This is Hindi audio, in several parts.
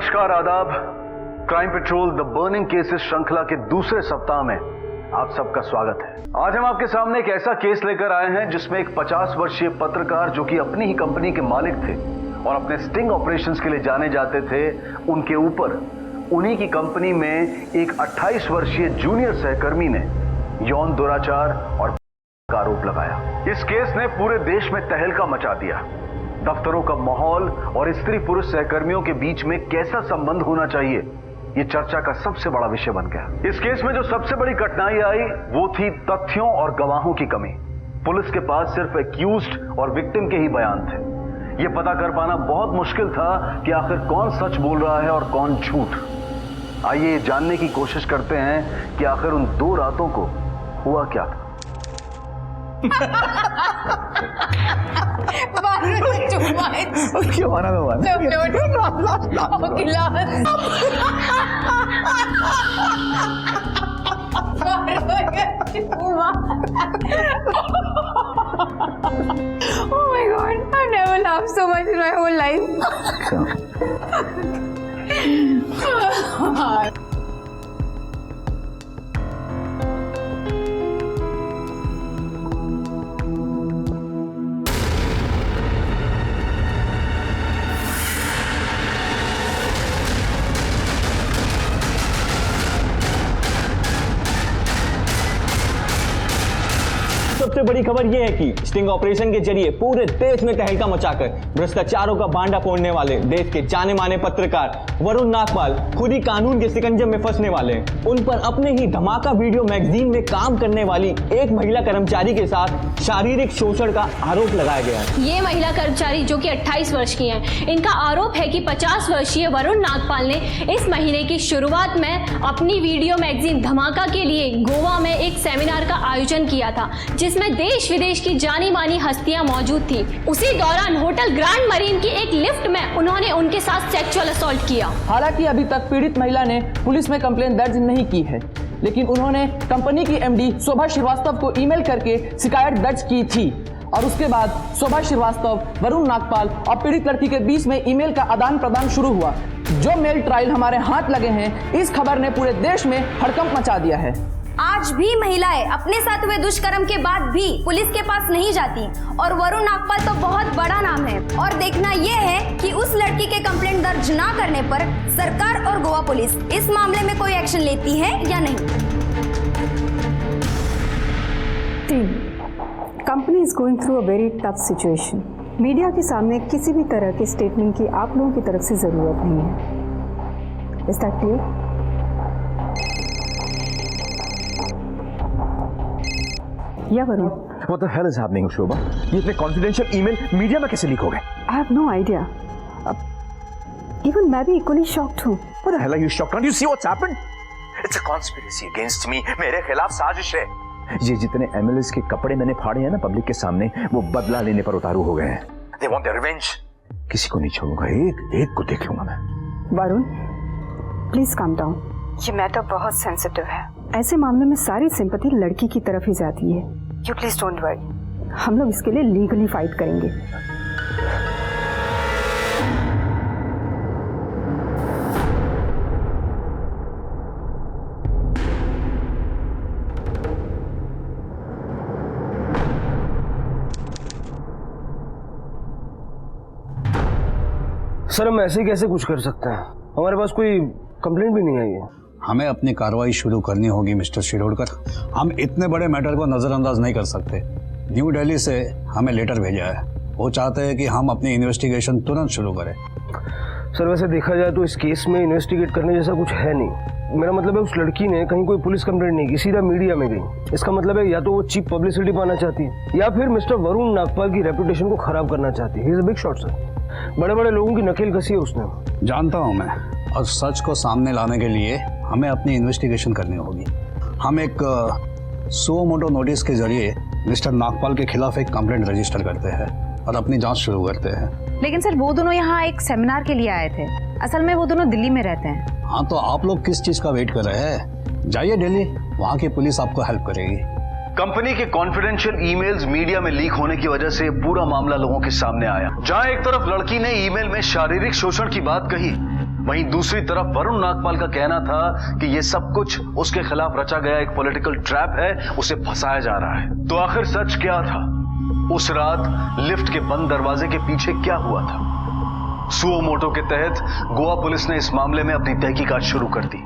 नमस्कार, आदाब। Crime petrol the burning cases श्रृंखला के दूसरे सप्ताह में आप सबका स्वागत है। आज हम आपके सामने एक ऐसा केस लेकर आए हैं जिसमें एक 50 वर्षीय पत्रकार जो कि अपनी ही कंपनी के मालिक थे और अपने स्टिंग ऑपरेशंस के लिए जाने जाते थे, उनके ऊपर उन्हीं की कंपनी में एक 28 वर्षीय जूनियर सहकर्मी ने यौन दुराचार और का आरोप लगाया। इस केस ने पूरे देश में तहलका मचा दिया। दफ्तरों का माहौल और स्त्री पुरुष सहकर्मियों के बीच में कैसा संबंध होना चाहिए, ये चर्चा का सबसे बड़ा विषय बन गया। इस केस में जो सबसे बड़ी कठिनाई आई वो थी तथ्यों और गवाहों की कमी। पुलिस के पास सिर्फ एक्यूज्ड और विक्टिम के ही बयान थे। ये पता कर पाना बहुत मुश्किल था कि आखिर कौन सच बोल रहा है और कौन झूठ। आइए जानने की कोशिश करते हैं कि आखिर उन 2 रातों को हुआ क्या था। क्यों माना मैं माना? Oh my God! I've never laughed so much in my whole life. सबसे बड़ी खबर यह है कि स्टिंग ऑपरेशन के जरिए पूरे देश में तहलका मचाकर भ्रष्टाचारों का भांडा फोड़ने वाले देश के जाने माने पत्रकार वरुण नागपाल खुद ही कानून के शिकंजे में फंसने वाले हैं। उन पर अपने ही धमाका वीडियो मैगजीन में काम करने वाली एक महिला कर्मचारी के साथ शारीरिक शोषण का आरोप लगाया गया है। ये महिला कर्मचारी जो कि 28 वर्ष की हैं, इनका आरोप है कि 50 वर्षीय वरुण नागपाल ने इस महीने की शुरुआत में अपनी वीडियो मैगजीन धमाका के लिए गोवा में एक सेमिनार का आयोजन किया था, जिसमें देश विदेश की जानी मानी हस्तियां मौजूद थी। उसी दौरान होटल ग्रैंड मरीन की एक लिफ्ट में उन्होंने उनके साथ सेक्सुअल असॉल्ट किया। हालांकि अभी तक पीड़ित महिला ने पुलिस में कंप्लेंट दर्ज नहीं की है, लेकिन उन्होंने कंपनी की एमडी शोभा श्रीवास्तव को ईमेल करके शिकायत दर्ज की थी और उसके बाद शोभा श्रीवास्तव, वरुण नागपाल और पीड़ित लड़की के बीच में ईमेल का आदान प्रदान शुरू हुआ। जो मेल ट्रायल हमारे हाथ लगे हैं, इस खबर ने पूरे देश में हड़कंप मचा दिया है। आज भी महिलाएं अपने साथ हुए दुष्कर्म के बाद भी पुलिस के पास नहीं जाती और वरुण नागपाल तो बहुत बड़ा नाम है। और देखना यह है कि उस लड़की के कंप्लेंट दर्ज ना करने पर सरकार और गोवा पुलिस इस मामले में कोई एक्शन लेती है या नहीं। Team, company is going through a very tough situation. Media के सामने किसी भी तरह के स्टेटमेंट की आप लोगों की तरफ से जरूरत नहीं है। Is that clear? या Varun? What the hell is happening, शोभा? ये इतने कॉन्फिडेंशियल ईमेल मीडिया में कैसे लीक हो गए? I have no idea. Even मैं भी equally shocked हूँ। What the hell are you shocked? Can't you see what's happened? It's a conspiracy against me. मेरे खिलाफ साजिश है। ये जितने एमएलएस के कपड़े मैंने फाड़े हैं ना पब्लिक के सामने, वो बदला लेने पर उतारू हो गए हैं। They want their revenge. किसी को नहीं छोड़ूंगा, एक को देख लूंगा मैं। Varun, please calm down. ये मैटर बहुत सेंसिटिव है। ऐसे मामले में सारी सिंपैथी लड़की की तरफ ही जाती है। यू प्लीज डोंट वरी, हम लोग इसके लिए लीगली फाइट करेंगे। सर, हम ऐसे कैसे कुछ कर सकते हैं? हमारे पास कोई कंप्लेंट भी नहीं आई है। हमें अपनी कार्रवाई शुरू करनी होगी मिस्टर शिरोडकर। हम इतने बड़े मैटर को नज़रअंदाज नहीं कर सकते। न्यू दिल्ली से हमें लेटर भेजा है, वो चाहते हैं कि हम अपनी इन्वेस्टिगेशन तुरंत शुरू करें। सर, वैसे देखा जाए तो इस केस में इन्वेस्टिगेट करने जैसा कुछ है नहीं। मेरा मतलब है उस लड़की ने कहीं कोई पुलिस कंप्लेंट नहीं की, सीधा मीडिया में गई। इसका मतलब है या तो वो चीप पब्लिसिटी पाना चाहती है या फिर मिस्टर वरुण नागपाल की रेपुटेशन को खराब करना चाहती है। He is a big shot sir. बड़े बड़े लोगों की नकेल कसी है उसने। जानता हूँ मैं, और सच को सामने लाने के लिए हमें अपनी इन्वेस्टिगेशन करनी होगी। हम एक सो मोटो नोटिस के जरिए मिस्टर नागपाल के खिलाफ एक कंप्लेंट रजिस्टर करते हैं और अपनी जांच शुरू करते हैं। लेकिन सर, वो दोनों यहाँ एक सेमिनार के लिए आए थे। असल में वो दोनों दिल्ली में रहते हैं। हाँ, तो आप लोग किस चीज का वेट कर रहे हैं? जाइए दिल्ली, वहाँ की पुलिस आपको हेल्प करेगी। कंपनी के कॉन्फिडेंशियल ईमेल्स मीडिया में लीक होने की वजह से पूरा मामला लोगों के सामने आया। जहां एक तरफ लड़की ने ईमेल में शारीरिक शोषण की बात कही, वहीं दूसरी तरफ वरुण नागपाल का कहना था कि यह सब कुछ उसके खिलाफ रचा गया एक पॉलिटिकल ट्रैप है, उसे फंसाया जा रहा है। तो आखिर सच क्या था? उस रात लिफ्ट के बंद दरवाजे के पीछे क्या हुआ था? सुओ मोटो के तहत गोवा पुलिस ने इस मामले में अपनी तहकीकात शुरू कर दी।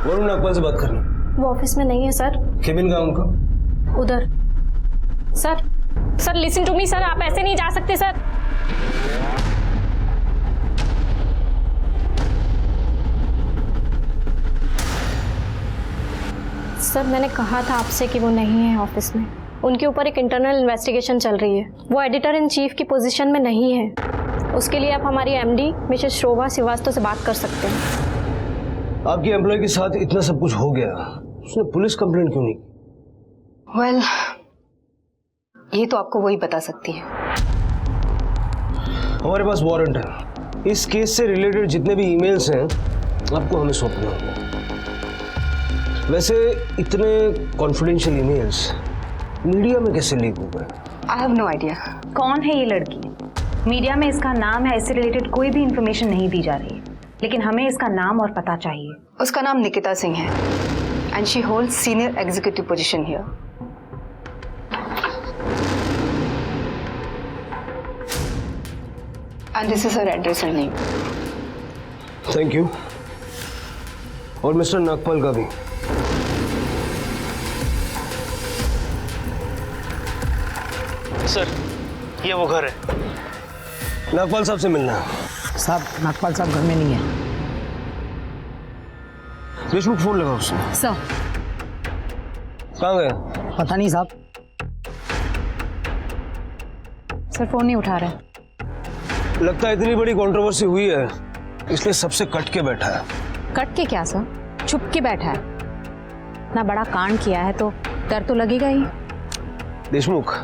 वरुण नागपाल से बात करनी। वो ऑफिस में नहीं है सर। केबिन कहाँ उनका? उधर। Sir listen to me sir, आप ऐसे नहीं जा सकते सर। सर मैंने कहा था आपसे कि वो नहीं है ऑफिस में। उनके ऊपर एक इंटरनल इन्वेस्टिगेशन चल रही है। वो एडिटर इन चीफ की पोजीशन में नहीं है। उसके लिए आप हमारी एमडी मिसेस शोभा श्रीवास्तव से बात कर सकते हैं। आपकी एम्प्लॉय के साथ इतना सब कुछ हो गया, उसने पुलिस कंप्लेंट क्यों नहीं की? वेल, ये तो आपको वही बता सकती है। हमारे पास वारंट है। इस केस से रिलेटेड जितने भी ईमेल्स हैं आपको हमें सौंपने होंगे। वैसे इतने कॉन्फिडेंशियल ईमेल्स मीडिया में कैसे लीक हो गए? I have no idea. कौन है ये लड़की? मीडिया में इसका नाम है, इससे रिलेटेड कोई भी इंफॉर्मेशन नहीं दी जा रही है, लेकिन हमें इसका नाम और पता चाहिए। उसका नाम निकिता सिंह है and she holds senior executive position here. And this is her address and name. Thank you. और मिस्टर नागपाल का भी। सर ये वो घर है। नागपाल साहब से मिलना है। साहब नागपाल साहब घर में नहीं है। देशमुख फोन लगा उसने। सर कहाँ गए? पता नहीं साहब। सर फोन नहीं उठा रहे। लगता है इतनी बड़ी कंट्रोवर्सी हुई है इसलिए सबसे कट के बैठा है। कट के क्या सर, छुप के बैठा है। ना बड़ा कांड किया है तो डर तो लगेगा ही। देशमुख,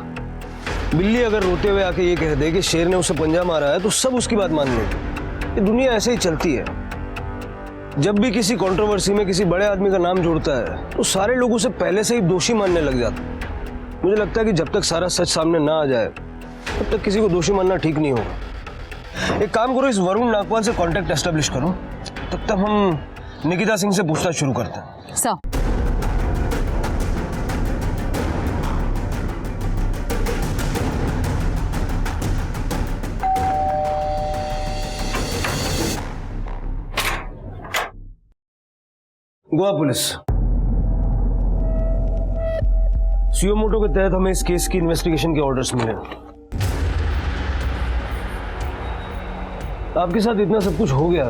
बिल्ली अगर रोते हुए आके ये कह दे कि शेर ने उसे पंजा मारा है तो सब उसकी बात मान लेगी। ये दुनिया ऐसे ही चलती है। जब भी किसी कंट्रोवर्सी में किसी बड़े आदमी का नाम जुड़ता है तो सारे लोग उसे पहले से ही दोषी मानने लग जाते हैं। मुझे लगता है कि जब तक सारा सच सामने ना आ जाए तब तक किसी को दोषी मानना ठीक नहीं होगा। एक काम करो, इस वरुण नागपाल से कांटेक्ट एस्टेब्लिश करो, तब तक हम निकिता सिंह से पूछताछ शुरू करते हैं। Sir Goa police, suo motu के तहत हमें इस केस की इन्वेस्टिगेशन के ऑर्डर्स मिले। आपके साथ इतना सब कुछ हो गया,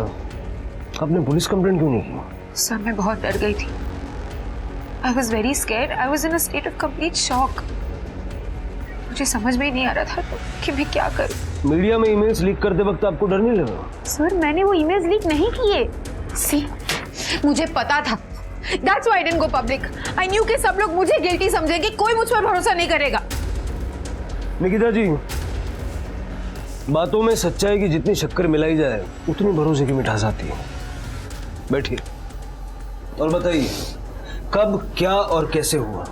आपने पुलिस कंप्लेंट क्यों नहीं की? सर मैं बहुत डर गई थी। I was very scared. I was in a state of complete shock. मुझे समझ में ही नहीं आ रहा था कि मैं क्या करूं। मीडिया में ईमेल्स लीक करते वक्त आपको डर नहीं लगा? सर मैंने वो ईमेल्स लीक नहीं किए। सी मुझे पता था। That's why I didn't go public. I knew कि सब लोग मुझे गिल्टी समझेंगे, कोई मुझ पर भरोसा नहीं करेगा। निकिता जी, बातों में सच्चाई की जितनी शक्कर मिलाई जाए उतनी भरोसे की मिठास आती है। बैठिए और बताइए कब, क्या और कैसे हुआ?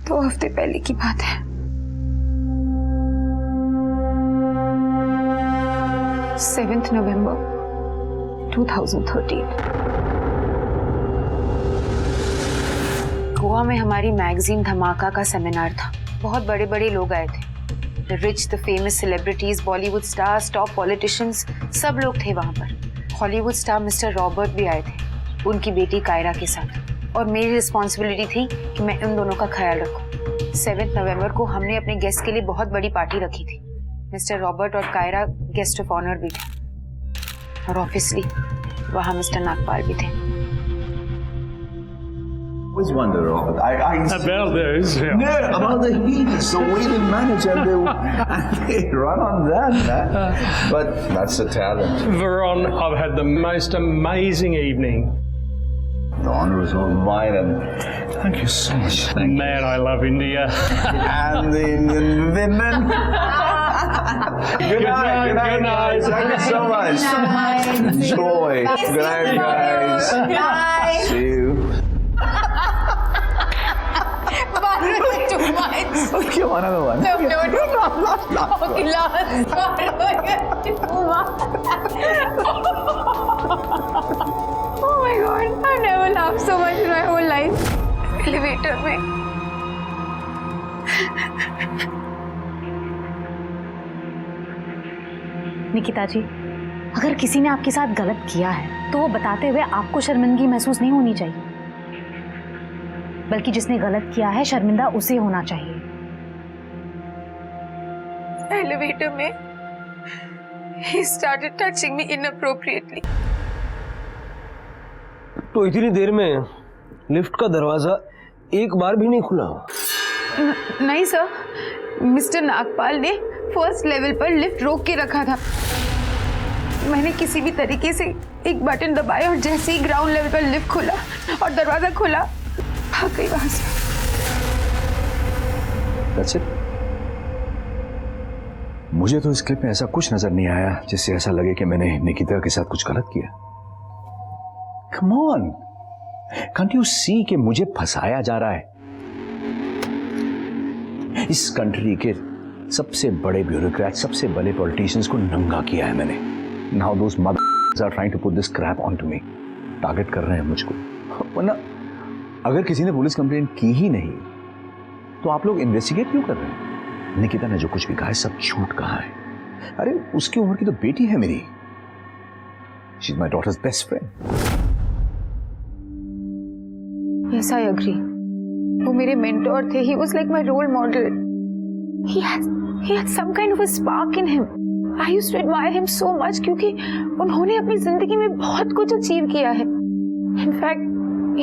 2 हफ्ते पहले की बात है। 7 नवंबर 2013। गोवा में हमारी मैगजीन धमाका का सेमिनार था। बहुत बड़े बड़े लोग आए थे। The rich, the famous celebrities, Bollywood stars, top politicians, सब लोग थे वहां पर। हॉलीवुड स्टार मिस्टर रॉबर्ट भी आए थे उनकी बेटी कायरा के साथ, और मेरी रिस्पॉन्सिबिलिटी थी कि मैं उन दोनों का ख्याल रखूं। 7 नवंबर को हमने अपने गेस्ट के लिए बहुत बड़ी पार्टी रखी थी। मिस्टर रॉबर्ट और कायरा गेस्ट ऑफ ऑनर भी थे, और ऑब्वियसली वहाँ मिस्टर नागपाल भी थे। Always wonder, Robert. About those, yeah. No, about the heaters, the way they manage and they run on that, man. But that's the talent. Veron, I've had the most amazing evening. The honor is all mine, and thank you so much. Thank Man, I love India. you. And the Indian women. Good night. Good night. Thank you so much. Joy. Good night, guys. See you. lights. Okay, one other one. No. Okay, last one. Oh my God, I never laughed so much in my whole life. Elevator में. निकिता जी, अगर किसी ने आपके साथ गलत किया है तो वो बताते हुए आपको शर्मिंदगी महसूस नहीं होनी चाहिए, बल्कि जिसने गलत किया है शर्मिंदा उसे होना चाहिए। Elevator में he started touching me inappropriately. तो इतनी देर में लिफ्ट का दरवाजा एक बार भी नहीं खुला? नहीं सर, मिस्टर नागपाल ने फर्स्ट लेवल पर लिफ्ट रोक के रखा था। मैंने किसी भी तरीके से एक बटन दबाया और जैसे ही ग्राउंड लेवल पर लिफ्ट खुला और दरवाजा खुला, भाग गई वहां से। That's it? मुझे तो इस क्लिप में ऐसा कुछ नजर नहीं आया जिससे ऐसा लगे कि मैंने निकिता के साथ कुछ गलत किया। Come on, can't you see कि मुझे फंसाया जा रहा है? इस कंट्री के सबसे बड़े ब्यूरोक्रेट, सबसे बड़े पॉलिटिशियंस को नंगा किया है मैंने। Now those mothers are trying to put this crap onto me. Target कर रहे हैं मुझको। वरना अगर किसी ने पुलिस कंप्लेंट की ही नहीं तो आप लोग इन्वेस्टिगेट क्यों कर रहे हैं? निकिता ने जो कुछ भी कहा है सब झूठ कहा है। अरे उसकी उम्र की तो बेटी है मेरी। She's my daughter's best friend. Yes, I agree. वो मेरे मेंटोर थे. He was like my role model. He had some kind of a spark in him. I used to admire him so much क्योंकि उन्होंने अपनी जिंदगी में बहुत कुछ अचीव किया है. In fact,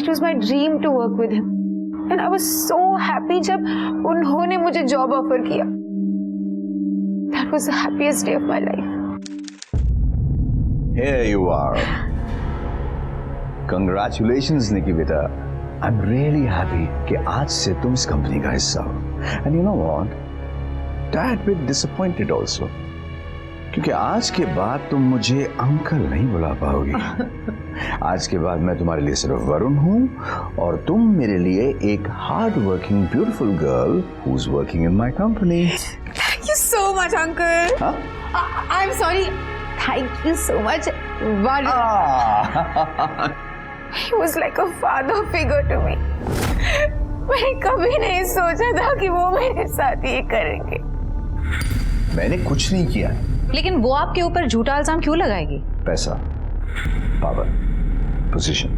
it was my dream to work with him. And I was so happy जब उन्होंने मुझे जॉब ऑफर किया. That was the happiest day of my life. Here you are. Congratulations, Nikki beta. I'm really happy कि आज से तुम इस कंपनी का हिस्सा हो. And you know what? Tad bit disappointed also. क्योंकि आज के बाद तुम मुझे अंकल नहीं बुला पाओगी. आज के बाद मैं तुम्हारे लिए सिर्फ वरुण हूँ और तुम मेरे लिए एक hard working beautiful girl who's working in my company. Thank you so much, uncle. Huh? I'm sorry. Thank you so much, Varun. He was like a father figure to me. मैंने कभी नहीं सोचा था कि वो मेरे साथ ये करेंगे. मैंने कुछ नहीं किया. लेकिन वो आपके ऊपर झूठा इल्जाम क्यों लगाएगी? पैसा, पावर, पोजीशन,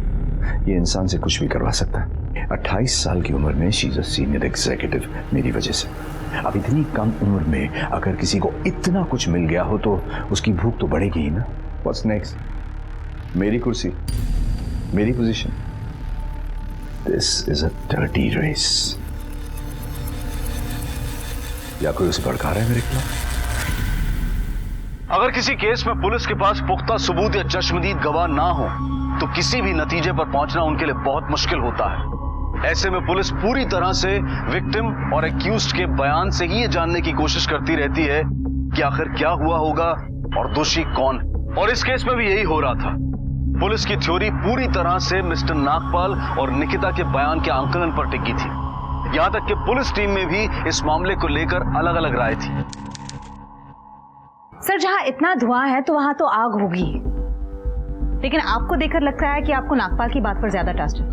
ये इंसान से कुछ भी करवा सकता है. 28 साल की उम्र में she is a senior executive मेरी वजह से. अब इतनी कम उम्र में अगर किसी को इतना कुछ मिल गया हो तो उसकी भूख तो बढ़ेगी ही ना. What's next? मेरी कुर्सी, मेरी position. This is a dirty race. या कोई उसे भड़का रहा है मेरे खिलाफ? अगर किसी केस में पुलिस के पास पुख्ता सबूत या चश्मदीद गवाह ना हो तो किसी भी नतीजे पर पहुंचना उनके लिए बहुत मुश्किल होता है. ऐसे में पुलिस पूरी तरह से विक्टिम और एक्यूज्ड के बयान से ही ये जानने की कोशिश करती रहती है कि आखिर क्या हुआ होगा और दोषी कौन है. और इस केस में भी यही हो रहा था. पुलिस की थ्योरी पूरी तरह से मिस्टर नागपाल और निकिता के बयान के आंकलन पर टिकी थी. यहां तक कि पुलिस टीम में भी इस मामले को लेकर अलग अलग राय थी. सर, जहां इतना धुआं है तो वहां तो आग होगी, लेकिन आपको देखकर लगता है कि आपको नागपाल की बात पर ज्यादा ट्रस्ट है.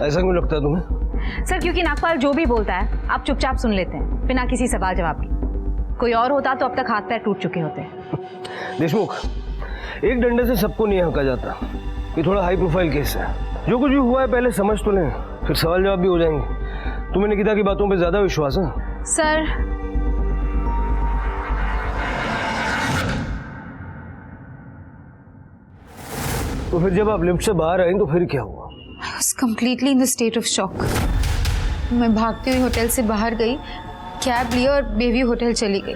ऐसा क्यों लगता है तुम्हें? सर, क्योंकि नागपाल जो भी बोलता है आप चुपचाप सुन लेते हैं बिना किसी सवाल जवाब के. कोई और होता तो अब तक हाथ पैर टूट चुके होते. देशमुख, एक डंडे से सबको नहीं हका जाता. ये थोड़ा हाई प्रोफाइल केस है. जो कुछ भी हुआ है पहले समझ तो लें, फिर सवाल जवाब भी हो जाएंगे. तुम्हें निकिता की बातों पे ज्यादा विश्वास है? सर, तो फिर जब आप लिफ्ट से बाहर आई तो फिर क्या हुआ? I was completely in the state of shock. मैं भागती हुई होटल से बाहर गई, कैब लिया और बेबी होटल चली गई.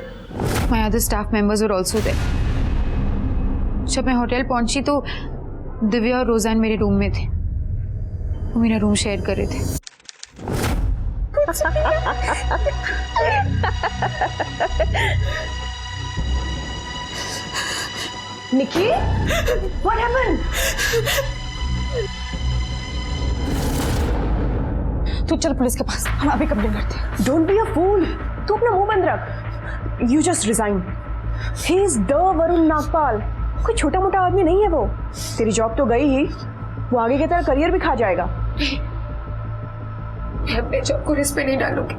My other staff members were also there. जब मैं होटल पहुंची तो दिव्या और रोजान मेरे रूम में थे. वो मेरा रूम शेयर कर रहे थे. निकी, what happened? तू चल पुलिस के पास, हम अभी कंप्लेन करते हैं। डोंट बी अ फूल, तू अपना मुंह बंद रख। You just resign. He is the Varun Nagpal, कोई छोटा मोटा आदमी नहीं है वो। तेरी जॉब तो गई ही, वो आगे की तरह करियर भी खा जाएगा। मैं अपने जॉब को रिस्क पे नहीं डालूंगी,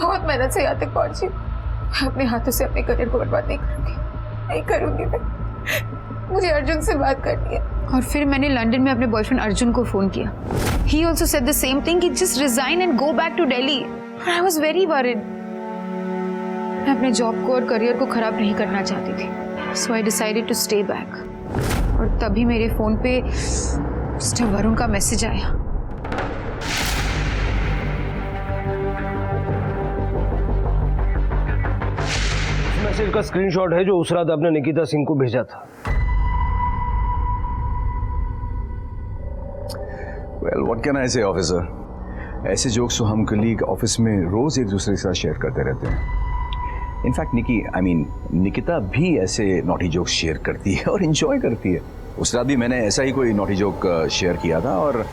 बहुत मेहनत से यहाँ तक पहुंची। मैं अपने हाथों से अपने करियर को बर्बाद नहीं करूंगी मैं। मुझे अर्जुन से बात करनी है। और फिर मैंने लंदन में अपने बॉयफ्रेंड अर्जुन को फोन किया। He also said the same thing कि just resign and go back to Delhi. I was very worried. मैं अपने जॉब को और करियर को खराब नहीं करना चाहती थी, so I decided to stay back. और तभी मेरे फोन पे मिस्टर वरुण का मैसेज आया। मैसेज का स्क्रीनशॉट है जो उस रात आपने निकिता सिंह को भेजा था। Well, what can I say, officer? ऐसे जोक्स तो हम कलीग ऑफिस में रोज एक दूसरे के साथ शेयर करते रहते हैं। इनफैक्ट निकिता भी ऐसे नॉटी जोक्स शेयर करती है और इंजॉय करती है। उस रात भी मैंने ऐसा ही कोई नॉटी जोक शेयर किया था और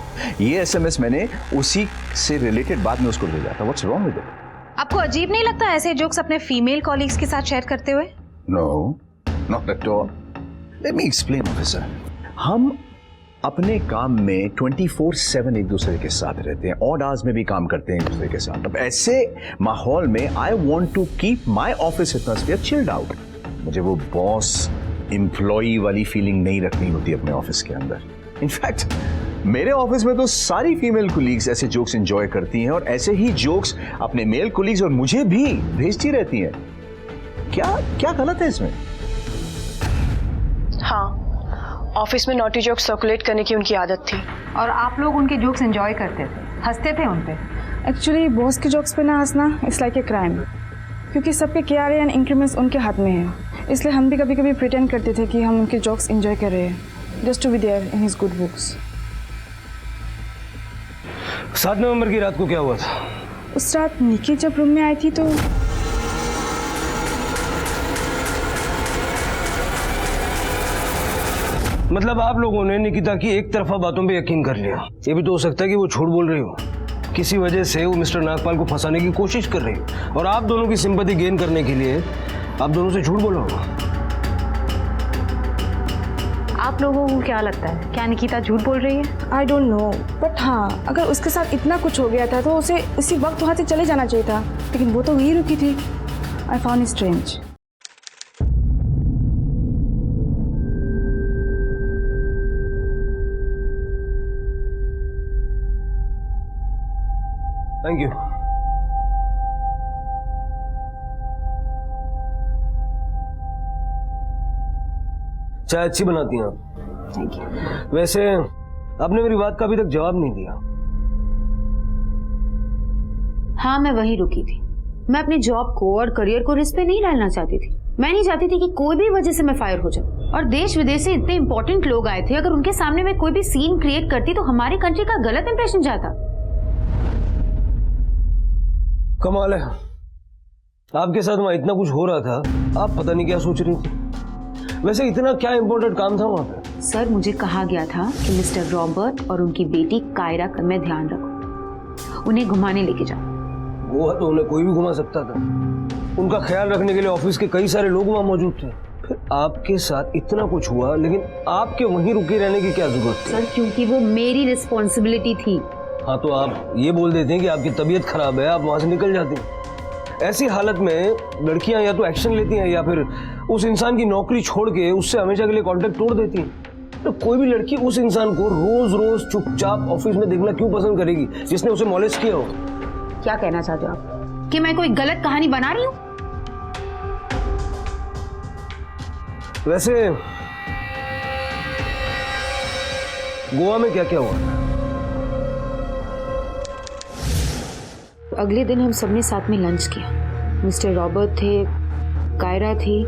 ये एसएमएस मैंने उसी से रिलेटेड बाद में उसको भेजा था। What's wrong with it? आपको अजीब नहीं लगता ऐसे जोक्स अपने फीमेल कॉलीग्स के साथ शेयर करते हुए? No, not at all. Let me explain, officer. हम अपने काम में 24/7 एक दूसरे के साथ रहते हैं, ऑड आवर्स में भी काम करते हैं एक दूसरे के साथ। अब ऐसे माहौल में I want to keep my office atmosphere chilled out. मुझे वो बॉस एम्प्लॉई वाली फीलिंग नहीं रखनी होती अपने ऑफिस के अंदर। इनफैक्ट मेरे ऑफिस में तो सारी फीमेल कोलीग्स ऐसे जोक्स एंजॉय करती हैं और ऐसे ही जोक्स अपने मेल कोलीग्स और मुझे भी भेजती रहती हैं। क्या गलत है इसमें? हाँ, ऑफिस में नॉटी जोक्स सर्कुलेट करने की उनकी आदत थी और आप लोग उनके जोक्स एंजॉय करते थे, हंसते थे उन पे। एक्चुअली बॉस के जोक्स पे ना हंसना इट्स लाइक ए क्राइम, क्योंकि सबके KRA एंड इंक्रीमेंट्स उनके हाथ में है। इसलिए हम भी कभी कभी प्रिटेंड करते थे कि हम उनके जोक्स एंजॉय कर रहे हैं, just to be there in his good books. 7 नवंबर की रात को क्या हुआ था? उस रात निकी जब रूम में आई थी तो मतलब आप लोगों ने निकिता की एक तरफा बातों पे यकीन कर लिया। ये भी तो हो सकता है कि वो झूठ बोल रही हो, किसी वजह से वो मिस्टर नागपाल को फंसाने की कोशिश कर रही है और आप दोनों की सिंपैथी गेन करने के लिए आप दोनों से झूठ बोला होगा। आप लोगों को क्या लगता है, क्या निकिता झूठ बोल रही है? आई डोंट नो, बट हाँ, अगर उसके साथ इतना कुछ हो गया था तो उसे इसी वक्त वहाँ से चले जाना चाहिए था, लेकिन वो तो वहीं रुकी थी। I found it strange. Thank you. चाय अच्छी बनाती हैं आप। Thank you. वैसे आपने मेरी बात का अभी तक जवाब नहीं दिया। हाँ, मैं वहीं रुकी थी। मैं अपने जॉब को और करियर को रिस्क पे नहीं डालना चाहती थी। मैं नहीं चाहती थी कि कोई भी वजह से मैं फायर हो जाऊं। और देश विदेश से इतने इंपॉर्टेंट लोग आए थे, अगर उनके सामने मैं कोई भी सीन क्रिएट करती तो हमारी कंट्री का गलत इंप्रेशन जाता। कमाल है, आपके साथ वहां इतना कुछ हो रहा था, आप पता नहीं क्या सोच रही थी। वैसे इतना क्या इंपॉर्टेंट काम था वहां पे? सर, मुझे कहा गया था कि मिस्टर रॉबर्ट और उनकी बेटी कायरा का मैं ध्यान रखूं, उन्हें घुमाने लेके जाऊं। गोवा तो उन्हें कोई भी घुमा सकता था, उनका ख्याल रखने के लिए ऑफिस के कई सारे लोग वहां मौजूद थे। फिर आपके साथ इतना कुछ हुआ, लेकिन आपके वहीं रुके रहने की क्या जरूरत थी? सर, क्योंकि वो मेरी रिस्पॉन्सिबिलिटी थी। हाँ, तो आप ये बोल देते हैं कि आपकी तबीयत खराब है, आप वहां से निकल जाती हैं। ऐसी हालत में लड़कियां या तो एक्शन लेती हैं या फिर उस इंसान की नौकरी छोड़ के उससे हमेशा के लिए कांटेक्ट तोड़ देती हैं। तो कोई भी लड़की उस इंसान को रोज रोज चुपचाप ऑफिस में देखना क्यों पसंद करेगी जिसने उसे मॉलेस्ट किया हो? क्या कहना चाहते हो आप कि मैं कोई गलत कहानी बना रही हूँ? वैसे गोवा में क्या क्या हुआ? अगले दिन हम सबने साथ में लंच किया। मिस्टर रॉबर्ट थे, कायरा थी,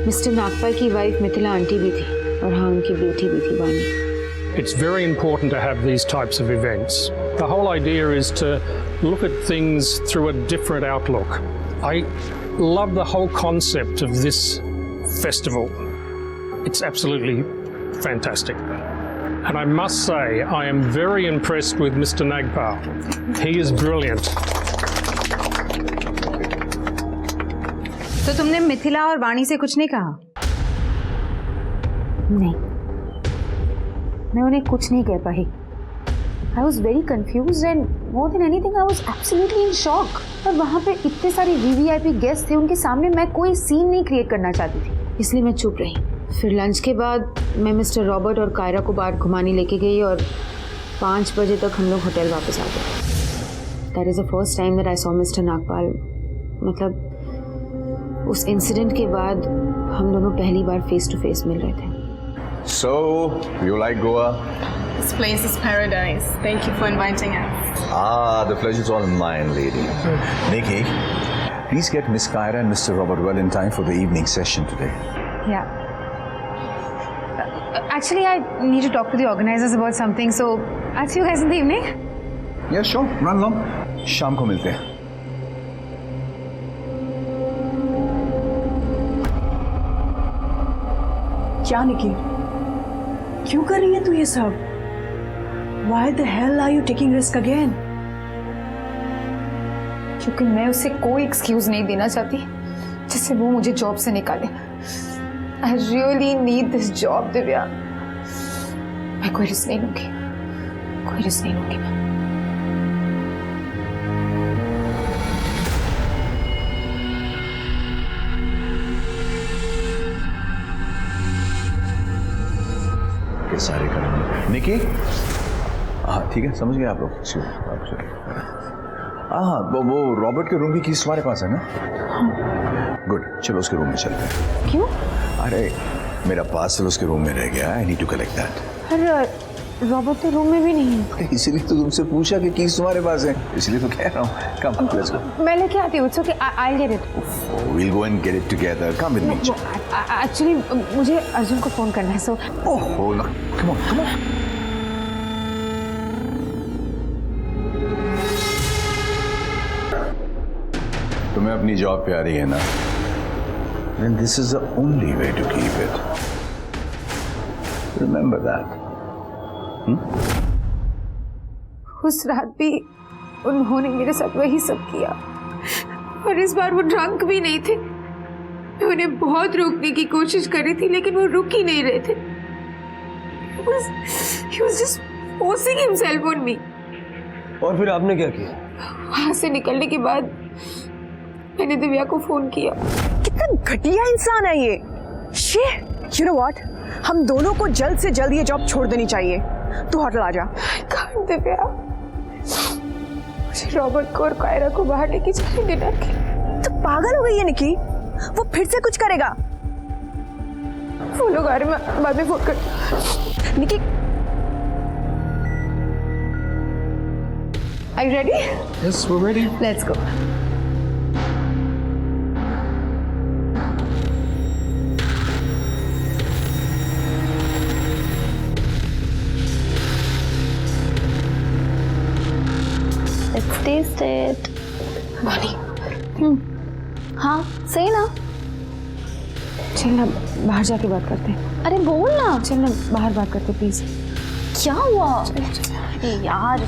मिस्टर नागपाल की वाइफ मिथिला आंटी भी थी और हाँ, उनकी बेटी भी थी वानी। It's very important to have these types of events. The whole idea is to look at things through a different outlook. I love the whole concept of this festival. It's absolutely fantastic. And I must say, I am very impressed with Mr. Nagpal. He is brilliant. तो तुमने मिथिला और वाणी से कुछ नहीं कहा? नहीं, मैं उन्हें कुछ नहीं कह पाई। I was very confused and more than anything I was absolutely in shock। और वहाँ पे इतने सारे VVIP गेस्ट थे, उनके सामने मैं कोई सीन नहीं क्रिएट करना चाहती थी, इसलिए मैं चुप रही। फिर लंच के बाद मैं मिस्टर रॉबर्ट और कायरा को बाहर घुमाने लेके गई और 5 बजे तक हम लोग होटल वापस आ गए। That is the first time that I saw Mr. Nagpal. मतलब उस इंसिडेंट के बाद हम दोनों पहली बार फेस टू फेस मिल रहे थे। So, you like Goa? This place is paradise. Thank you for inviting us. The pleasure is all mine, lady. Nikki, please get Miss Kyra and Mr. Robert well in time for the evening session today. Yeah. Actually, I need to talk to the organizers about something, so I'll see you guys in the evening. Yeah, sure. Run along. शाम को मिलते हैं। क्या निकी? क्यों कर रही है तू ये सब? Why the hell are you taking risk again? क्योंकि मैं उसे कोई एक्सक्यूज नहीं देना चाहती जिससे वो मुझे जॉब से निकाले। I really need this job, Divya. मैं कोई रिस्क नहीं लूंगी, कोई रिस्क नहीं लूंगी मैं। सारे करेंगे। निकी, हाँ ठीक है, समझ गए आप लोग। हाँ, वो रॉबर्ट के रूम की कीज तुम्हारे पास है ना? गुड, चलो उसके रूम में चलते हैं। क्यों? अरे मेरा पार्सल उसके रूम में रह गया, I need to collect that. अरे रॉबर्ट के रूम में भी नहीं है। इसीलिए तो तुमसे पूछा कि कीज तुम्हारे पास है, इसलिए तो कह रहा हूँ। कम, लेट्स गो। मैं लेके आती हूँ। It's okay, I'll get it. We'll go and get it together. Come with me. Actually, मुझे अर्जुन को फोन करना है, so. Oh, no. Come on, come on. तुम्हें अपनी जॉब प्यारी है ना? Then this is the only way to keep it. Remember that. उस रात भी उन्होंने मेरे साथ वही सब किया और इस बार वो ड्रंक भी नहीं थे। मैं उन्हें बहुत रोकने की कोशिश कर रही थी लेकिन वो रुक ही नहीं रहे थे। He was just forcing himself on me. और फिर आपने क्या किया? वहां से निकलने के बाद मैंने दिव्या को फोन किया। कितना घटिया इंसान है ये। Shit, you know what? हम दोनों को जल्द से जल्द ये जॉब छोड़ देनी चाहिए। तू होटल आ जा। दिव्या, मुझे रॉबर्ट को और कायरा को बाहर लेके चले डिनर के। तो पागल हो गई है निकी, वो फिर से कुछ करेगा। वो लोग आ रहे, मैं बाद में फोन कर। निकी, Are you ready? Yes, we're ready. Let's go. Let's taste it. वाणी, हाँ सही ना? चल ना बाहर जाके बात करते हैं। अरे बोल ना। चल ना बाहर बात करते प्लीज। क्या हुआ? अरे यार,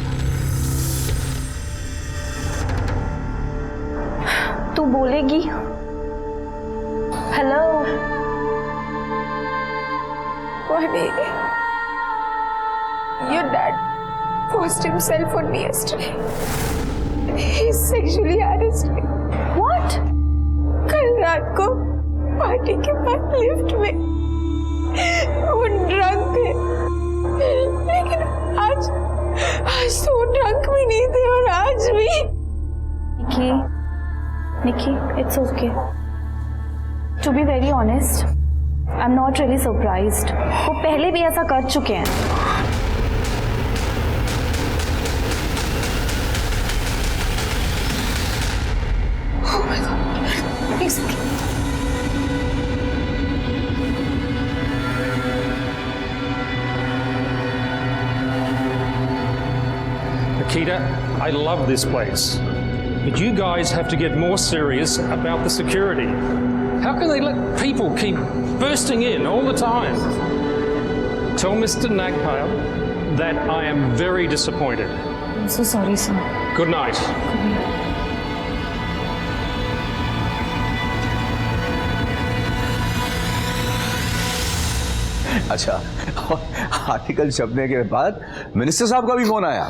तू बोलेगी? Hello Vani, your dad forced himself on me yesterday. He sexually harassed me. What? कल रात को पार्टी के बाद लिफ्ट में वो ड्रंक थे, लेकिन आज तो वो ड्रंक भी नहीं थे और आज भी। Nikki, it's okay. To be very honest, I'm not really surprised. वो पहले भी ऐसा कर चुके हैं। Oh my God! It's okay. Nikita, I love this place. But you guys have to get more serious about the security. How can they let people keep bursting in all the time? Tell Mr. Nagpal that I am very disappointed. I'm so sorry, sir. Good night. अच्छा, आर्टिकल छपने के बाद मिनिस्टर साहब का भी फोन आया।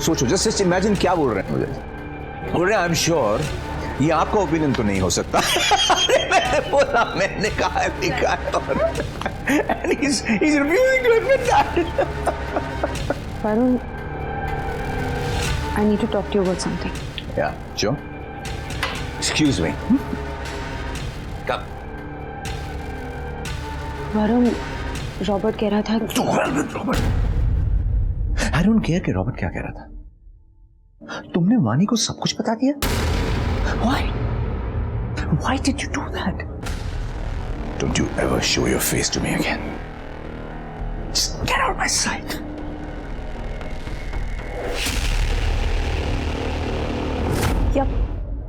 सोचो, जस्ट इमेजिन क्या बोल रहे हैं मुझे। बोल रहे हैं, आई एम श्योर ये आपका ओपिनियन तो नहीं हो सकता। मैंने बोला, मैंने कहा लिखा है और and he's refusing to admit that. Varun, I need to talk to you about something. Yeah, sure. Excuse me. Come. Varun, Robert कह रहा था To hell with Robert. I don't care कि रॉबर्ट क्या कह रहा था। तुमने वानी को सब कुछ बता दिया? Why? Why did you do that? Don't you ever show your face to me again. Just get out of my sight.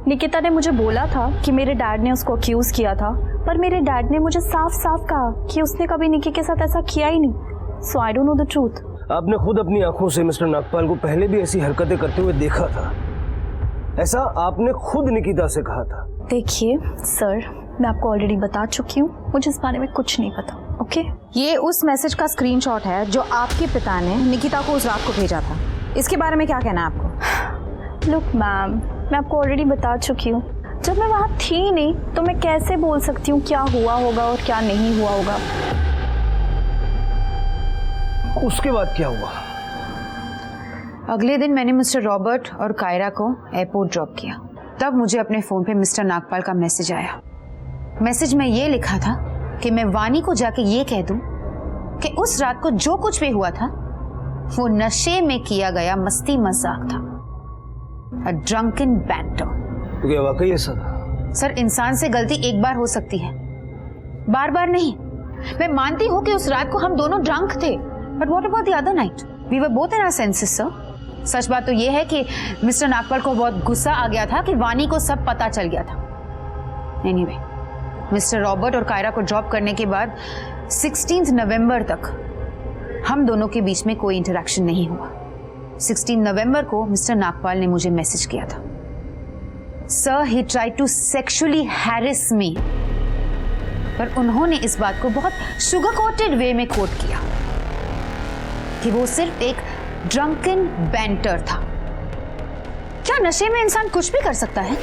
Nikita ने मुझे बोला था कि मेरे डैड ने उसको अक्यूज किया था, पर मेरे डैड ने मुझे साफ साफ कहा कि उसने कभी निकी के साथ ऐसा किया ही नहीं। So I don't know the truth. आपने खुद अपनी आंखों से मिस्टर नागपाल को पहले भी ऐसी हरकतें करते हुए देखा था। ऐसा आपने खुद निकिता से कहा था। देखिए सर, मैं आपको ऑलरेडी बता चुकी हूँ, मुझे इस बारे में कुछ नहीं पता। ओके? ये उस मैसेज का स्क्रीनशॉट है जो आपके पिता ने निकिता को उस रात को भेजा था। इसके बारे में क्या कहना है आपको? लुक मैम, मैं आपको ऑलरेडी बता चुकी हूँ, जब मैं वहाँ थी नहीं तो मैं कैसे बोल सकती हूँ क्या हुआ होगा और क्या नहीं हुआ होगा। उसके बाद क्या हुआ? अगले दिन मैंने मिस्टर रॉबर्ट और कायरा को एयरपोर्ट ड्रॉप किया। तब मुझे अपने फोन पे मिस्टर नागपाल का मैसेज आया। मैसेज में ये लिखा था कि मैं वानी को जाके ये कह दूं कि उस रात को जो कुछ भी हुआ था वो नशे में किया गया मस्ती मजाक था। A drunken banter. तो क्या वाकई ऐसा था? सर, इंसान से गलती एक बार हो सकती है, बार बार नहीं। मैं मानती हूँ कि उस रात को हम दोनों ड्रंक थे, but what about the other night? We were both in our senses sir. सच बात तो ये है कि मिस्टर नागपाल को बहुत गुस्सा आ गया था कि वानी को सब पता चल गया था। एनीवे, मिस्टर रॉबर्ट और कायरा को ड्रॉप करने के बाद 16 नवंबर तक हम दोनों के बीच में कोई इंटरेक्शन नहीं हुआ। 16 नवंबर को मिस्टर नागपाल ने मुझे मैसेज किया था, sir he tried to sexually harass me, पर उन्होंने इस बात को बहुत शुगर कोटेड वे में कोट किया कि वो सिर्फ एक ड्रंकन बैंटर था। क्या नशे में इंसान कुछ भी कर सकता है?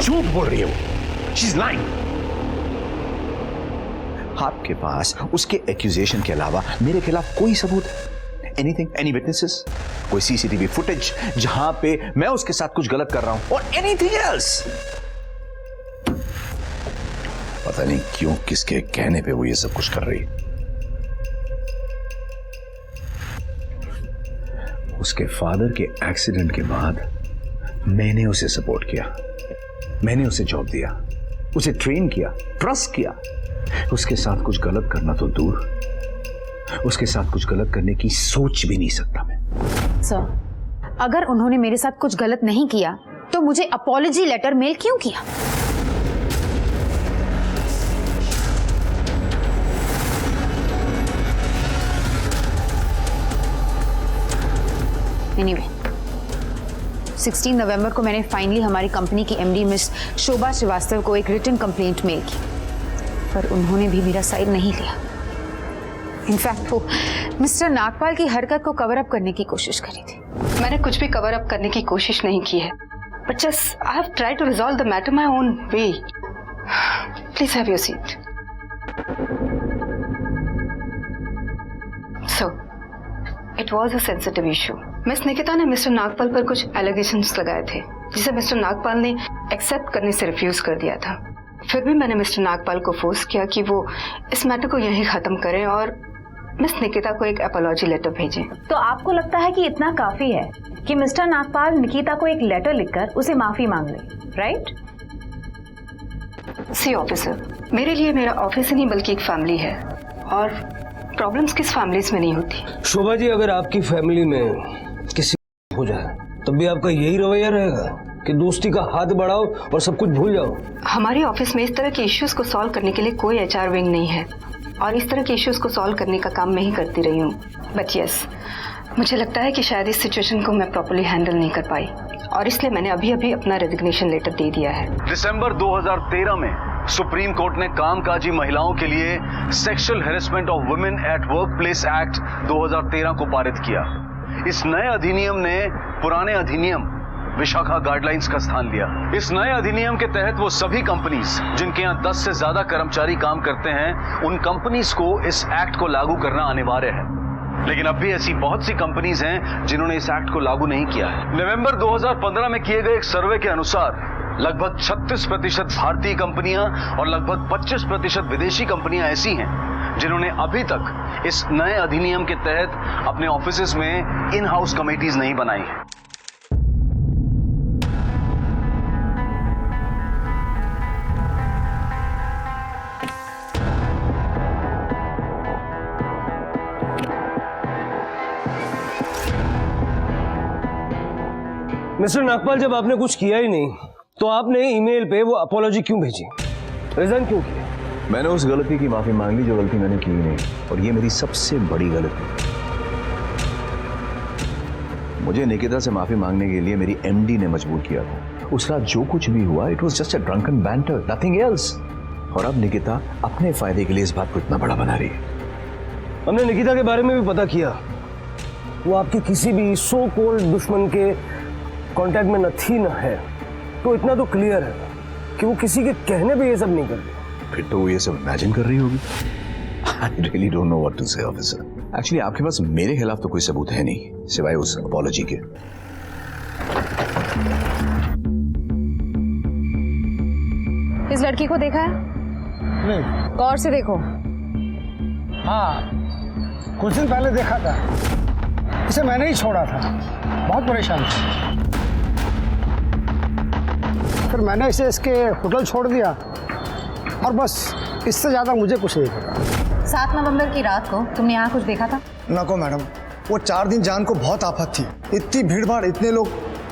झूठ बोल रही है वो। She's lying. आपके पास उसके एक्यूजेशन के अलावा मेरे खिलाफ कोई सबूत है? Anything? Any witnesses? कोई CCTV फुटेज जहां पे मैं उसके साथ कुछ गलत कर रहा हूं? और anything else? पता नहीं क्यों किसके कहने पे वो ये सब कुछ कर रही है। उसके फादर के एक्सीडेंट के बाद मैंने उसे सपोर्ट किया, मैंने उसे जॉब दिया, उसे ट्रेन किया, ट्रस्ट किया। उसके साथ कुछ गलत करना तो दूर, उसके साथ कुछ गलत करने की सोच भी नहीं सकता मैं। सर, अगर उन्होंने मेरे साथ कुछ गलत नहीं किया तो मुझे अपॉलजी लेटर मेल क्यों किया? एनीवे, 16 नवंबर को मैंने फाइनली हमारी कंपनी की एमडी मिस शोभा श्रीवास्तव को एक रिटन कंप्लेंट मेल की, पर उन्होंने भी मेरा साइड नहीं लिया। इनफैक्ट वो मिस्टर नागपाल की हरकत को कवर अप करने की कोशिश करी थी। मैंने कुछ भी कवर अप करने की कोशिश नहीं की है, but just I have tried to resolve the matter my own way. Please have your seat. So it was a sensitive issue. Miss Nikita ने मिस्टर नागपाल पर कुछ एलिगेशंस लगाए थे जिसे मिस्टर नागपाल ने एक्सेप्ट करने से रिफ्यूज कर दिया था। फिर भी मैंने मिस्टर नागपाल को फोर्स किया कि वो इस मैटर को यहीं खत्म करें और मिस निकिता को एक अपॉलॉजी लेटर भेजें। तो आपको लगता है कि इतना काफी है कि मिस्टर नागपाल निकिता को एक लेटर लिखकर उसे माफी मांग ले, राइट? सी ऑफिसर, मेरे लिए मेरा ऑफिस ही नहीं बल्कि एक फैमिली है, और प्रॉब्लम्स किस फैमिलीज में नहीं होती। शोभा जी, अगर आपकी फैमिली में किसी हो जाए तब भी आपका यही रवैया रहेगा कि दोस्ती का हाथ बढ़ाओ और सब कुछ भूल जाओ? हमारे ऑफिस में इस तरह के इश्यूज को सॉल्व करने के लिए कोई HR विंग नहीं है। और इस तरह के इश्यूज को सॉल्व करने का काम मैं ही करती रही हूँ। बट यस, मुझे लगता है कि शायद इस सिचुएशन को मैं प्रॉपर्ली हैंडल नहीं कर पाई और इसलिए मैंने अभी अभी अपना रेजिग्नेशन लेटर दे दिया है। दिसंबर 2013 में सुप्रीम कोर्ट ने कामकाजी महिलाओं के लिए sexual harassment of women at workplace act 2013 को पारित किया। इस नए अधिनियम ने पुराने अधिनियम विशाखा गाइडलाइंस का स्थान लिया। इस नए अधिनियम के तहत वो सभी कंपनीज जिनके यहाँ 10 से ज्यादा कर्मचारी काम करते हैं, उन कंपनीज को इस एक्ट को लागू करना अनिवार्य है। लेकिन अब भी ऐसी बहुत सी कंपनीज हैं जिन्होंने इस एक्ट को लागू नहीं किया है। नवंबर 2015 में किए गए एक सर्वे के अनुसार लगभग 36% भारतीय कंपनियां और लगभग 25% विदेशी कंपनियां ऐसी हैं जिन्होंने अभी तक इस नए अधिनियम के तहत अपने ऑफिसेज में इन हाउस कमेटीज नहीं बनाई है। मिस्टर नागपाल, जब आपने कुछ किया ही नहीं तो आपने ईमेल पे वो अपॉलॉजी क्यों भेजी? रिजाइन क्यों किया? मैंने उस गलती की माफी मांग ली जो गलती मैंने की नहीं, और ये मेरी सबसे बड़ी गलती। मुझे निकिता से माफी मांगने के लिए मेरी एमडी ने मजबूर किया था। उस रात जो कुछ भी हुआ, it was just a drunken banter, nothing else. और अब निकिता अपने फायदे के लिए इस बात को इतना बड़ा बना रही है। हमने निकिता के बारे में भी पता किया। वो आपके किसी भी सो कॉल्ड दुश्मन के कांटेक्ट में न थी न है। तो इतना तो क्लियर है कि वो किसी के कहने पे ये सब नहीं करती। फिर तो वो ये सब इमेजिन कर रही होगी। I really don't know what to say, officer. Actually, आपके पास मेरे खिलाफ तो कोई सबूत है नहीं सिवाय उस अपॉलॉजी के। इस लड़की को देखा है? नहीं। गौर से देखो। हाँ, कुछ दिन पहले देखा था। इसे मैंने ही छोड़ा था, बहुत परेशान था। फिर मैंने इसे इसके होटल छोड़ दिया और बस इससे ज़्यादा मुझे कुछ नहीं पता। 7 नवंबर की रात को तुमने यहाँ कुछ देखा था? नको मैडम, वो 4 दिन जान को बहुत आफत थी। इतनी भीड़ भाड़, इतने लोग,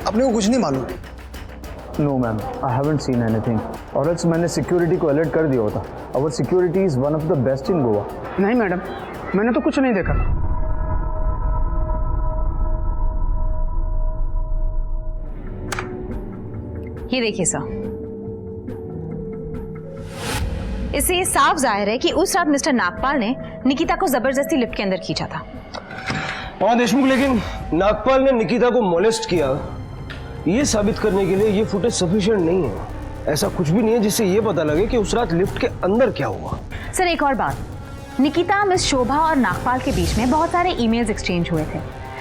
अपने को कुछ नहीं मालूम। No ma'am, I haven't seen anything. और एल्स मैंने सिक्योरिटी को अलर्ट कर दिया होता। Our security is one of the best in Goa. नहीं मैडम, मैंने तो कुछ नहीं देखा। ये देखिए सर, इससे ये साफ जाहिर है कि उस रात मिस्टर नागपाल ने निकिता को जबरदस्ती लिफ्ट के अंदर खींचा था। देशमुख, लेकिन नागपाल ने निकिता को मोलेस्ट किया, ये साबित करने के लिए ये फुटेज सफिशिएंट नहीं है। ऐसा कुछ भी नहीं है जिससे ये पता लगे कि उस रात लिफ्ट के अंदर क्या हुआ। सर एक और बात, निकिता, मिस शोभा और नागपाल के बीच में बहुत सारे ईमेल्स एक्सचेंज हुए थे।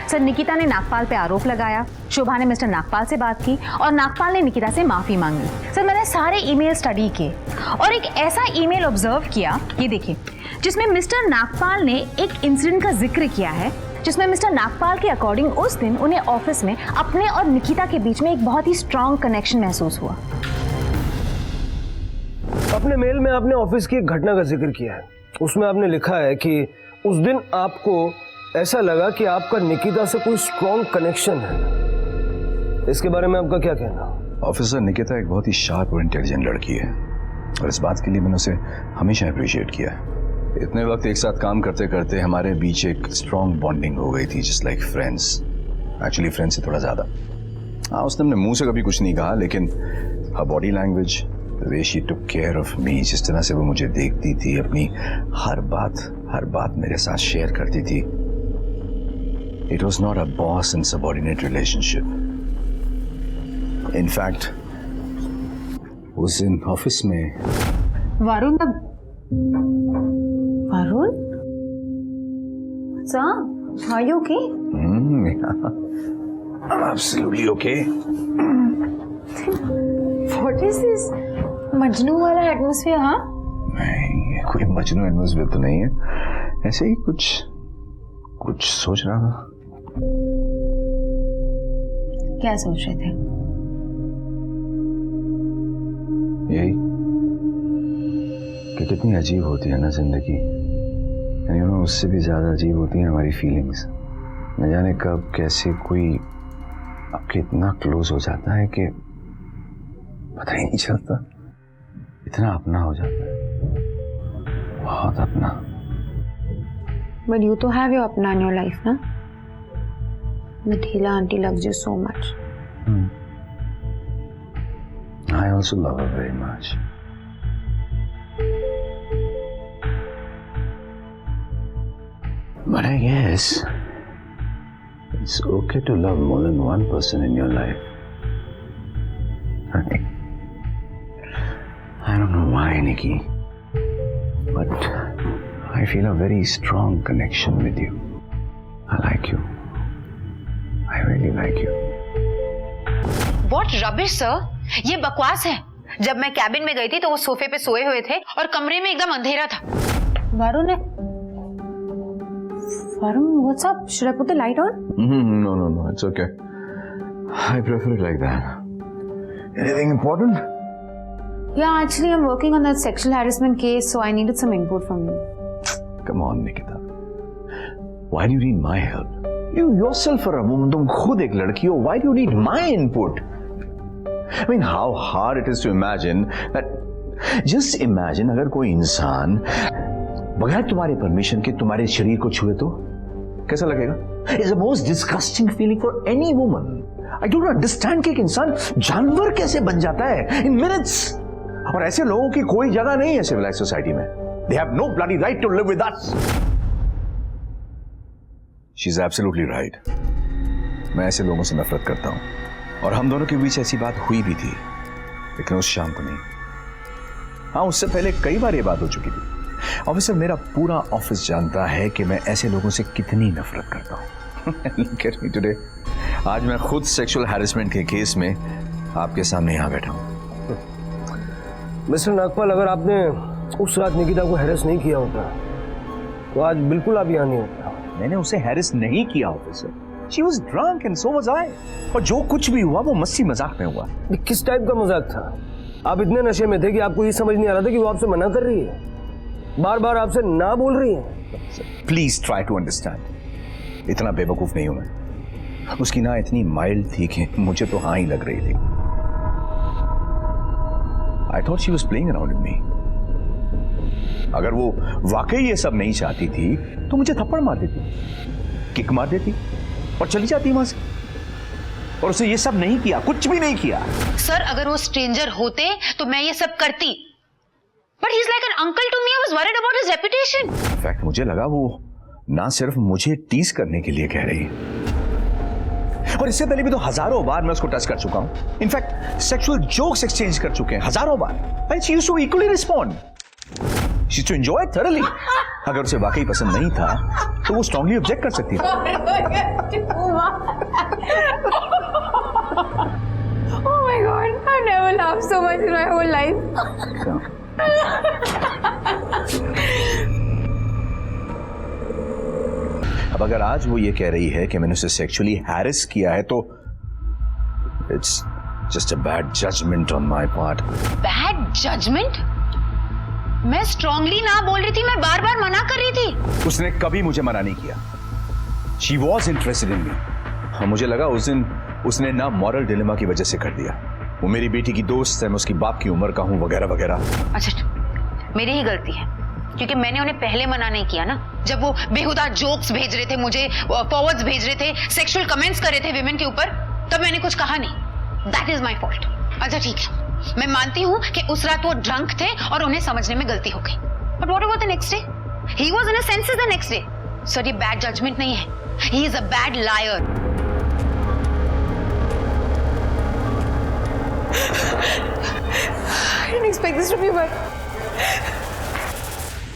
सर निकिता ने नागपाल पे आरोप लगाया, शोभा ने मिस्टर नागपाल से बात की और नागपाल ने निकिता से माफी मांगी। सर मैंने सारे ईमेल स्टडी किए और एक ऐसा ईमेल ऑब्जर्व किया, ये देखिए, जिसमें मिस्टर नागपाल ने एक इंसिडेंट का जिक्र किया है, जिसमें मिस्टर नागपाल के अकॉर्डिंग उस दिन उन्हें ऑफिस में अपने और निकिता के बीच में एक बहुत ही स्ट्रॉन्ग कनेक्शन महसूस हुआ। अपने मेल में आपने ऑफिस की एक घटना का जिक्र किया है। उसमें आपने लिखा है कि उस दिन आपको ऐसा लगा कि आपका निकिता से कोई स्ट्रॉन्ग कनेक्शन है। इसके बारे में आपका क्या कहना? ऑफिसर, निकिता एक बहुत ही शार्प और इंटेलिजेंट लड़की है और इस बात के लिए मैंने उसे हमेशा अप्रिशिएट किया है। इतने वक्त एक साथ काम करते करते हमारे बीच एक स्ट्रॉन्ग बॉन्डिंग हो गई थी, just like friends. Actually friends से थोड़ा ज्यादा। हाँ, उसने अपने मुंह से कभी कुछ नहीं कहा, लेकिन her body language, the way she took care of me, जिस तरह से वो मुझे देखती थी, अपनी हर बात मेरे साथ शेयर करती थी। It was not a boss and subordinate relationship. In fact, उस दिन ऑफिस में Varun Sir, are you okay? I'm absolutely okay. What is this? Majnu वाला एटमॉस्फेयर? हाँ? नहीं, कोई मजनू एटमॉस्फेयर तो नहीं है। ऐसे ही कुछ सोच रहा था। क्या सोच रहे थे? यही कि कितनी अजीब होती है ना जिंदगी। उससे भी ज्यादा अजीब होती हैं हमारी फीलिंग्स। न जाने कब कैसे कोई आपके इतना क्लोज हो जाता है कि पता ही नहीं चलता, इतना अपना हो जाता है, बहुत अपना। But you to have your apna in your life, na? Nathila auntie loves you so much. I also love her very much. But I guess it's okay to love more than one person in your life. I don't know why, Nikki, but I feel a very strong connection with you. I like you. I really like you. What rubbish, sir? ये बकवास है। जब मैं कैबिन में गई थी तो वो सोफे पे सोए हुए थे और कमरे में एकदम अंधेरा था। Varun, what's up? Should I put the light on? No, it's okay. I prefer it like that. Anything important? Yeah, actually I'm working on that sexual harassment case, so I needed some input from you. Come on, Nikita. Why do you need my help? You yourself are a woman. तुम खुद एक लड़की हो. Why do you need my input? I mean, how hard it is to imagine that. Just imagine अगर कोई इंसान बगैर तुम्हारे परमिशन के तुम्हारे शरीर को छुए तो कैसा लगेगा? It's the most disgusting feeling for any woman. I don't understand कि एक इंसान जानवर कैसे बन जाता है in minutes. और ऐसे लोगों की कोई जगह नहीं है civilized society में. They have no bloody right to live with us. She's absolutely right. मैं ऐसे लोगों से नफरत करता हूं और हम दोनों के बीच ऐसी बात हुई भी थी, लेकिन उस शाम को नहीं। हाँ, उससे पहले कई बार ये बात हो चुकी थी। ऑफिसर, मेरा पूरा ऑफिस जानता है कि मैं ऐसे लोगों से कितनी नफरत करता हूं। Look at me today. आज मैं खुद सेक्सुअल हैरेसमेंट के केस में आपके सामने यहाँ बैठा हूं। मिस्टर नागपाल, अगर आपने उस रात निकिता को हैरेस नहीं किया होता तो आज बिल्कुल आप यहाँ नहीं होता। मैंने उसे हैरेस नहीं किया officer. She was drunk and so was I. और जो कुछ भी हुआ वो मस्ती मजाक में हुआ। किस टाइप का मजाक था? आप इतने नशे में थे कि आपको ये समझ नहीं आ रहा था कि वो आपसे मना कर रही है, बार बार आपसे ना बोल रही है। Please try to understand. इतना बेवकूफ नहीं हूं मैं। उसकी ना इतनी माइल्ड थी कि मुझे तो हाँ ही लग रही थी। I thought she was playing around with me. अगर वो वाकई ये सब नहीं चाहती थी तो मुझे थप्पड़ मार देती, किक मार देती और चली जाती वहां से। और उसे ये सब नहीं किया, कुछ भी नहीं किया। सर, अगर वो स्ट्रेंजर होते तो मैं ये सब करती। But he's like an uncle to me. I was worried about his reputation. In fact, मुझे लगा वो ना सिर्फ मुझे टीज करने के लिए कह रही है, और इससे पहले भी तो हजारों बार मैं उसको टच कर चुका हूं। इनफैक्ट सेक्सुअल जोक्स एक्सचेंज कर चुके हैं हजारों बार। And she used to equally respond. She used to enjoy it thoroughly. अगर उसे वाकई पसंद नहीं था तो वो स्ट्रांगली ऑब्जेक्ट कर सकती थी। Oh my God! I've never laughed so much in my whole life. अब अगर आज वो ये कह रही है कि मैंने उसे सेक्सुअली हैरेस किया है तो it's just a bad judgement on my part. Bad judgement? मैं स्ट्रांगली ना बोल रही थी, मैं बार बार मना कर रही थी। उसने कभी मुझे मना नहीं किया। She was interested in me. मुझे लगा उस दिन उसने ना मॉरल डिलेमा की वजह से कर दिया। वो मेरी बेटी की दोस्त है, मैं उसकी बाप की उम्र का हूँ, वगैरह वगैरह। अच्छा, मेरी ही गलती है क्योंकि मैंने उन्हें पहले मना नहीं किया ना। जब वो बेहुदा जोक्स भेज रहे थे मुझे, फॉरवर्ड्स भेज रहे थे, सेक्सुअल कमेंट्स कर रहे थे विमेन के ऊपर, तब मैंने कुछ कहा नहीं। That is my fault. अच्छा ठीक है, मैं मानती हूँ कि उस रात वो ड्रंक थे और उन्हें समझने में गलती हो गई। But what about the next day? He was in a senses the next day. Sir, ये बैड जजमेंट नहीं है, he is a bad liar. I didn't expect this to be but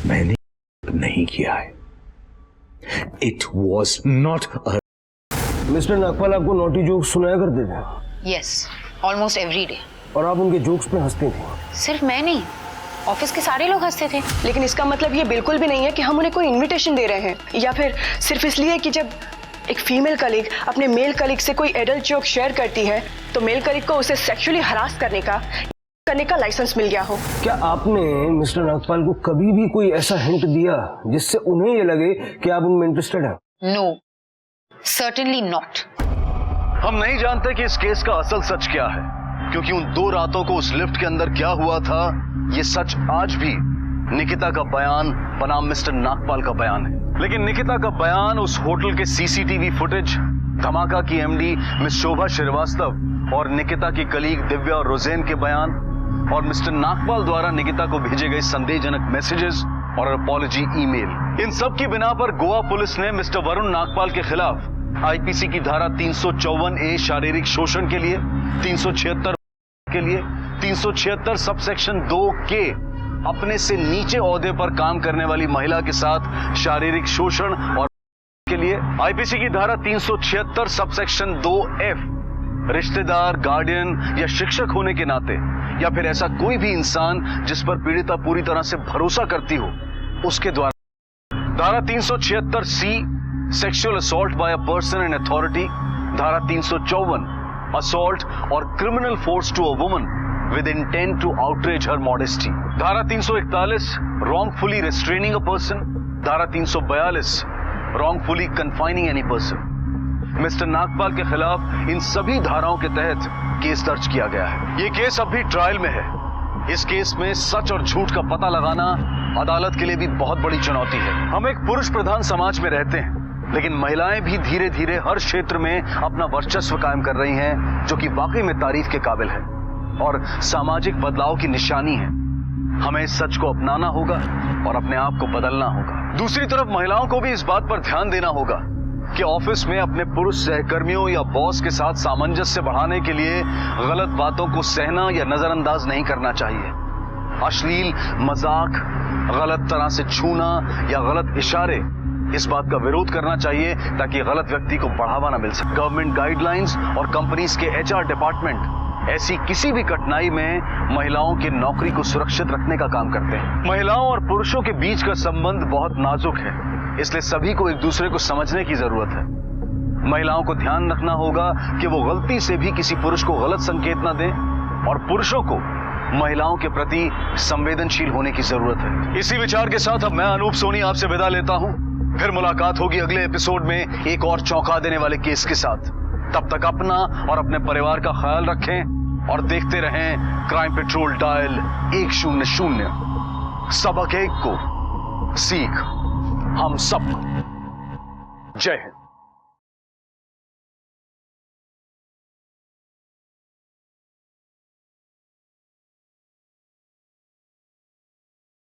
मैंने नहीं किया है। It was not a... mister Nagpal आपको नॉटी जोक्स सुनाया करते थे? Yes, almost every day. और आप उनके जोक्स पे हंसती थी? सिर्फ मैं नहीं, ऑफिस के सारे लोग हंसते थे। लेकिन इसका मतलब ये बिल्कुल भी नहीं है कि हम उन्हें कोई इनविटेशन दे रहे हैं, या फिर सिर्फ इसलिए कि जब एक फीमेल कलीग अपने मेल कलीग से कोई एडल्ट जोक शेयर करती है तो मेल कलीग को उसे सेक्सुअली हरास करने का लाइसेंस मिल गया हो। क्या आपने मिस्टर नागपाल को कभी भी कोई ऐसा हिंट दिया जिससे उन्हें ये लगे कि आप उनमें इंटरेस्टेड हैं? No, certainly not. हम नहीं जानते कि इस केस का असल सच क्या है, क्योंकि उन 2 रातों को उस लिफ्ट के अंदर क्या हुआ था ये सच आज भी निकिता का बयान बनाम मिस्टर नागपाल का बयान है। लेकिन निकिता का बयान, उस होटल के सीसीटीवी फुटेज, धमाका की एमडी मिस शोभा श्रीवास्तव और निकिता की कलीग दिव्या और रोजेन के बयान, और मिस्टर नागपाल द्वारा निकिता को भेजे गए संदेहजनक मैसेजेस और अपॉलजी ईमेल, इन सब की बिना पर गोवा पुलिस ने मिस्टर वरुण नागपाल के खिलाफ आईपीसी की धारा 354A शारीरिक शोषण के लिए, 376 के लिए, 376 सबसेक्शन 2K अपने से नीचे ओहदे पर काम करने वाली महिला के साथ शारीरिक शोषण और के लिए, आईपीसी की धारा 376 सबसेक्शन 2F रिश्तेदार, गार्डियन या शिक्षक होने के नाते, या फिर ऐसा कोई भी इंसान जिस पर पीड़िता पूरी तरह से भरोसा करती हो, उसके द्वारा। धारा 376C sexual assault by a person in authority, धारा 354 असॉल्ट और criminal force to a woman with intent to outrage her modesty, धारा 341 wrongfully restraining a person, धारा 342 wrongfully confining any person। Mister Nagpal के खिलाफ इन सभी धाराओं के तहत केस दर्ज किया गया है। ये केस अब भी ट्रायल में है। इस केस में सच और झूठ का पता लगाना अदालत के लिए भी बहुत बड़ी चुनौती है। हम एक पुरुष प्रधान समाज में रहते हैं, लेकिन महिलाएं भी धीरे धीरे हर क्षेत्र में अपना वर्चस्व कायम कर रही हैं, जो कि वाकई में तारीफ के काबिल है और सामाजिक बदलाव की निशानी है। हमें इस सच को अपनाना होगा और अपने आप को बदलना होगा। दूसरी तरफ महिलाओं को भी इस बात पर ध्यान देना होगा कि ऑफिस में अपने पुरुष सहकर्मियों या बॉस के साथ सामंजस्य बढ़ाने के लिए गलत बातों को सहना या नजरअंदाज नहीं करना चाहिए। अश्लील मजाक, गलत तरह से छूना या गलत इशारे, इस बात का विरोध करना चाहिए ताकि गलत व्यक्ति को बढ़ावा न मिल सके। गवर्नमेंट गाइडलाइंस और कंपनीज के HR डिपार्टमेंट ऐसी किसी भी कठिनाई में महिलाओं की नौकरी को सुरक्षित रखने का काम करते हैं। महिलाओं और पुरुषों के बीच का संबंध बहुत नाजुक है, इसलिए सभी को एक दूसरे को समझने की जरूरत है। महिलाओं को ध्यान रखना होगा कि वो गलती से भी किसी पुरुष को गलत संकेत न दें, और पुरुषों को महिलाओं के प्रति संवेदनशील होने की जरूरत है। इसी विचार के साथ अब मैं अनूप सोनी आपसे विदा लेता हूं। फिर मुलाकात होगी अगले एपिसोड में एक और चौंका देने वाले केस के साथ। तब तक अपना और अपने परिवार का ख्याल रखें और देखते रहें क्राइम पेट्रोल डायल 100। सबक एक को सीख हम सबको। जय हिंद।